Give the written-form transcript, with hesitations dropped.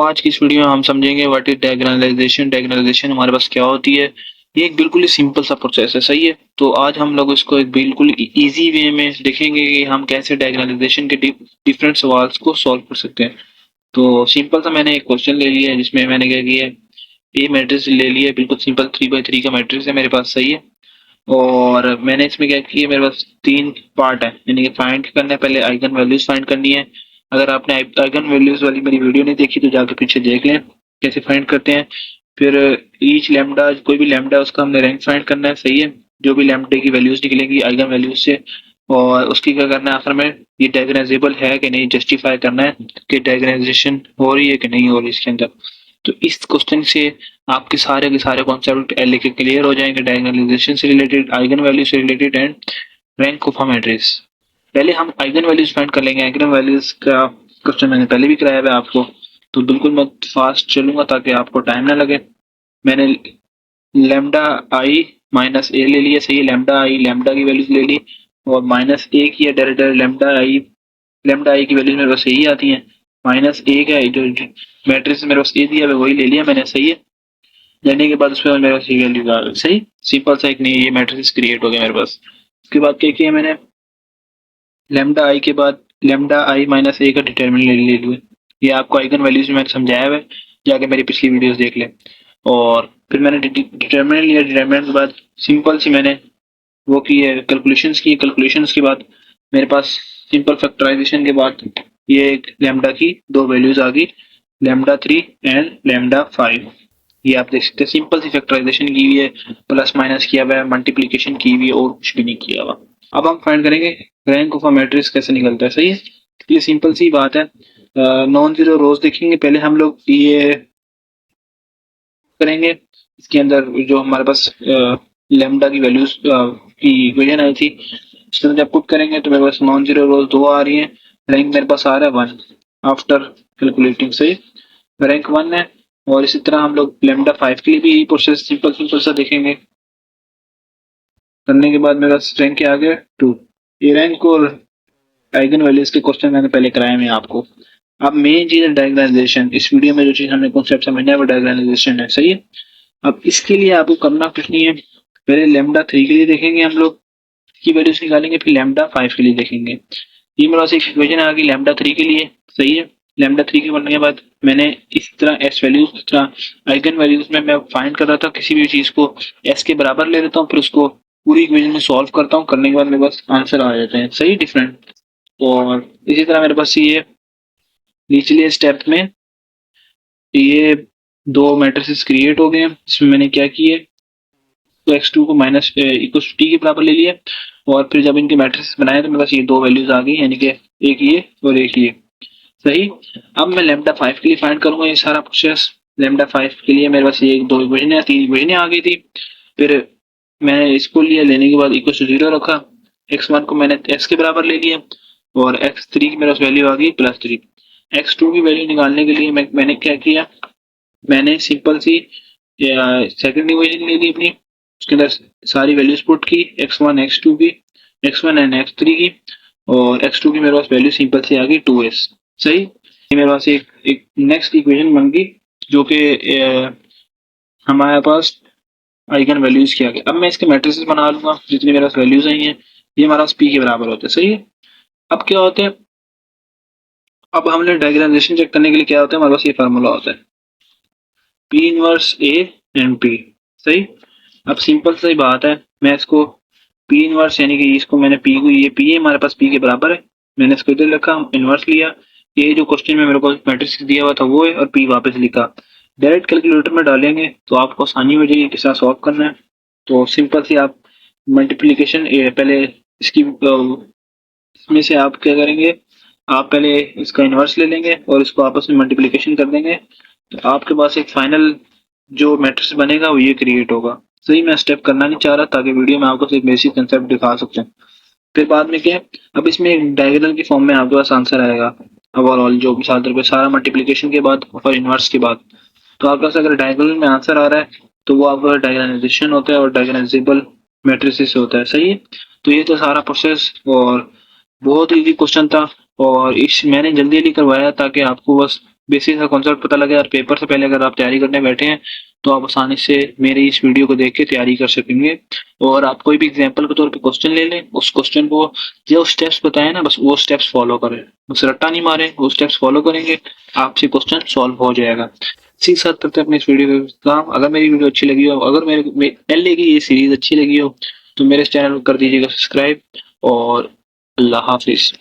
आज की इस वीडियो में हम समझेंगे व्हाट इज डायगोनलाइजेशन। डायगोनलाइजेशन हमारे पास क्या होती है। ये एक बिल्कुल ही सिंपल सा प्रोसेस है, सही है। तो आज हम लोग इसको एक बिल्कुल इजी वे में देखेंगे कि हम कैसे डायगोनलाइजेशन के डिफरेंट सवाल्स को सॉल्व कर सकते हैं। तो सिंपल सा मैंने एक क्वेश्चन ले लिया है जिसमें मैंने क्या किया है, ए मैट्रिक्स ले लिया है, बिल्कुल सिंपल 3x3 का मैट्रिक्स है मेरे पास, सही है। और मैंने इसमें क्या किया, मेरे पास तीन पार्ट है, यानी कि फाइंड करना है, पहले आइगन वैल्यूज फाइंड करनी है। अगर आपने आइगन वैल्यूज वाली मेरी वीडियो नहीं देखी तो जाके पीछे देख लें कैसे फाइंड करते हैं। फिर ईच लैम्डा, कोई भी लैम्डा उसका हमने रैंक फाइंड करना है, सही है। जो भी लैम्डे की वैल्यूज निकलेंगी आइगन वैल्यूज से, और उसकी क्या करना है आखिर में, ये डायगोनाइजेबल है कि नहीं, जस्टिफाई करना है कि डायगोनाइजेशन हो रही है कि नहीं हो रही इसके अंदर। तो इस क्वेश्चन से आपके सारे के सारे कॉन्सेप्ट लेके क्लियर हो जाएंगे, डायगोनलाइजेशन से रिलेटेड, आइगन वैल्यू से related and rank of a matrix. पहले हम आइगन वैल्यूज फाइंड कर लेंगे। आइगन वैल्यूज का क्वेश्चन मैंने पहले भी कराया हुआ है आपको, तो बिल्कुल मैं फास्ट चलूंगा ताकि आपको टाइम ना लगे। मैंने लैम्डा आई माइनस ए ले लिया, सही है। लैम्डा की वैल्यूज ले ली और माइनस ए की है, डायरेक्ट लैम्डा आई की वैल्यूज मेरे पास यही आती है। माइनस ए का जो मैट्रिक्स मेरे पास ए दिया है वही ले लिया मैंने, सही है। लेने के बाद उसमें मेरे पास ये वैल्यू आ गई, सही। सिंपल सा एक नहीं, ये मैट्रिक्स क्रिएट हो गया मेरे पास। उसके बाद क्या किया मैंने, लेमडा आई के बाद लेमडा आई माइनस ए का डिटर्मिनेंट ले लिया। ये आपको आइगन वैल्यूज में मैंने समझाया हुआ है, जाके मेरी पिछली वीडियोस देख ले। और फिर मैंने डिटर्मिनेंट लिया। डिटर्मिनेंट के बाद सिंपल सी मैंने वो की है, कैलकुलेशंस की। कैलकुलेशंस के बाद मेरे पास सिंपल फैक्टराइजेशन के बाद ये एक लेमडा की दो वैल्यूज आ गई, लेमडा 3 एंड लेमडा 5। ये आप देख सकते हैं, सिंपल सी फैक्टराइजेशन की हुई है, प्लस माइनस किया हुआ है, मल्टीप्लीकेशन की हुई है, और कुछ भी नहीं किया हुआ। अब हम फाइंड करेंगे रैंक ऑफ अ मैट्रिक्स कैसे निकलता है, सही है। ये सिंपल सी बात है। नॉन जीरो रोज देखेंगे पहले हम लोग, ये करेंगे। इसके अंदर जो हमारे पास लेमडा की वैल्यूज की इक्वेशन आई थी, इसके अंदर जब पुट करेंगे तो मेरे पास नॉन जीरो रोज दो आ रही है, रैंक मेरे पास आ रहा है 1 आफ्टर कैलकुलेटिंग, सही। रैंक 1 है। और इसी तरह हम लोग लेमडा 5 के लिए भी यही प्रोसेस सिंपल सिंपल सा देखेंगे। करने के बाद मेरे पास रैंक क्या आ गया 2। ये रैंक और आइगन वैल्यूज के क्वेश्चन मैंने पहले कराए हैं आपको। अब मेन चीज है डायगोनाइजेशन। इस वीडियो में जो चीज हमें कॉन्सेप्ट समझना है वो डायगोनाइजेशन है, सही है। अब इसके लिए आपको करना कुछ नहीं है, पहले लेमडा 3 के लिए देखेंगे हम लोग, की वैल्यूज निकालेंगे, फिर लेमडा 5 के लिए देखेंगे। ये मेरे पास एक इक्वेशन आ गई लेमडा 3 के लिए, सही है। लेमडा 3 के बनने के बाद मैंने इस तरह एस वैल्यूज, इस तरह आइगन वैल्यूज में मैं फाइंड कर रहा था किसी भी चीज को, एस के बराबर ले लेता हूँ, फिर उसको पूरी इक्वेशन में सॉल्व करता हूँ। करने के बाद मेरे पास आंसर आ जाते हैं, सही, डिफरेंट। और इसी तरह मेरे पास ये निचले स्टेप में ये दो मैट्रिसेस क्रिएट हो गए हैं। इसमें मैंने क्या किया, तो x2 को माइनस इक्वल टी के बराबर ले लिया, और फिर जब इनके मैट्रिक्स बनाए तो मेरे पास ये दो वैल्यूज आ गई, यानी कि एक ये और एक ये, सही। अब मैं लेमडा 5 के लिए फाइंड करूंगा ये सारा प्रोसेस। लेमडा 5 के लिए मेरे पास ये दो इक्वेशन, तीन इक्वेशन आ गई थी। फिर मैंने इसको लिया, लेने के बाद इक्वल टू 0 रखा। x1 को मैंने x के बराबर ले लिया, और x3 की मेरे पास वैल्यू आ गई +3। x2 की वैल्यू निकालने के लिए मैंने क्या किया, मैंने सिंपल सी सेकंड इक्वेशन ले ली अपनी, उसके अंदर सारी वैल्यूज पुट की, x1 x2 की, x1 एंड x3 की, और x2 की मेरे पास वैल्यू सिंपल सी आ गई 2s, सही। ये मेरे पास एक नेक्स्ट इक्वेशन बन गई जो कि हमारे पास आइगन वैल्यूज की आ गई। अब मैं इसके मैट्रिसेस बना लूंगा, जितनी मेरे पास वैल्यूज आई हैं ये हमारा पास p के बराबर होते हैं, सही है। अब क्या होता है, अब हमने डायगोनालाइजेशन चेक करने के लिए क्या होता है, हमारे पास ये फार्मूला होता है P inverse A and P, सही। अब सिंपल सी बात है, मैं इसको P इनवर्स यानी कि इसको मैंने P को, ये P है हमारे पास, P के बराबर है, मैंने इसको इधर रखा, इनवर्स लिया। ये जो क्वेश्चन में मेरे को मैट्रिक्स दिया हुआ था वो है, और P वापस लिखा। डायरेक्ट कैलकुलेटर में डालेंगे तो आपको आसानी हो जाएगी किस तरह सॉल्व करना है। तो सिंपल सी आप मल्टीप्लीकेशन पहले इसकी इसमें से आप क्या करेंगे, आप पहले इसका इनवर्स ले लेंगे और इसको आपस में मल्टीप्लीकेशन कर देंगे, तो आपके पास एक फाइनल जो मैट्रिक्स बनेगा वो ये क्रिएट होगा, सही। मैं स्टेप करना नहीं चाह रहा ताकि वीडियो में आपको सिर्फ बेसिक कंसेप्ट दिखा सकते हैं। फिर बाद में क्या है, अब इसमें एक डायगोनल की फॉर्म में आपके पास आंसर आएगा ओवरऑल, जो मिसाल तौर पर सारा मल्टीप्लीकेशन के बाद और इनवर्स के बाद। तो आपके पास अगर डायगोनल में आंसर आ रहा है तो वो आपका डायगोनालाइजेशन होता है और डायगोनालाइजेबल मैट्रिसेस होता है, सही है। तो ये तो सारा प्रोसेस, और बहुत इजी क्वेश्चन था, और इस मैंने जल्दी जल्दी करवाया ताकि आपको बस बेसिक का कॉन्सेप्ट पता लगे और पेपर से पहले अगर आप तैयारी करने बैठे हैं तो आप आसानी से मेरी इस वीडियो को देख के तैयारी कर सकेंगे। और आप कोई भी एग्जाम्पल के तौर पे क्वेश्चन ले लें, उस क्वेश्चन को जो स्टेप्स बताए ना बस वो स्टेप्स फॉलो करें, बस रट्टा नहीं मारें, वो स्टेप्स फॉलो करेंगे आपसे क्वेश्चन सॉल्व हो जाएगा। इसी के साथ करते हैं अपनी इस वीडियो का इख्तिताम। अगर मेरी वीडियो अच्छी लगी हो, अगर मेरे पहले की ये सीरीज अच्छी लगी हो तो मेरे चैनल को कर दीजिएगा सब्सक्राइब। और अल्लाह हाफिज।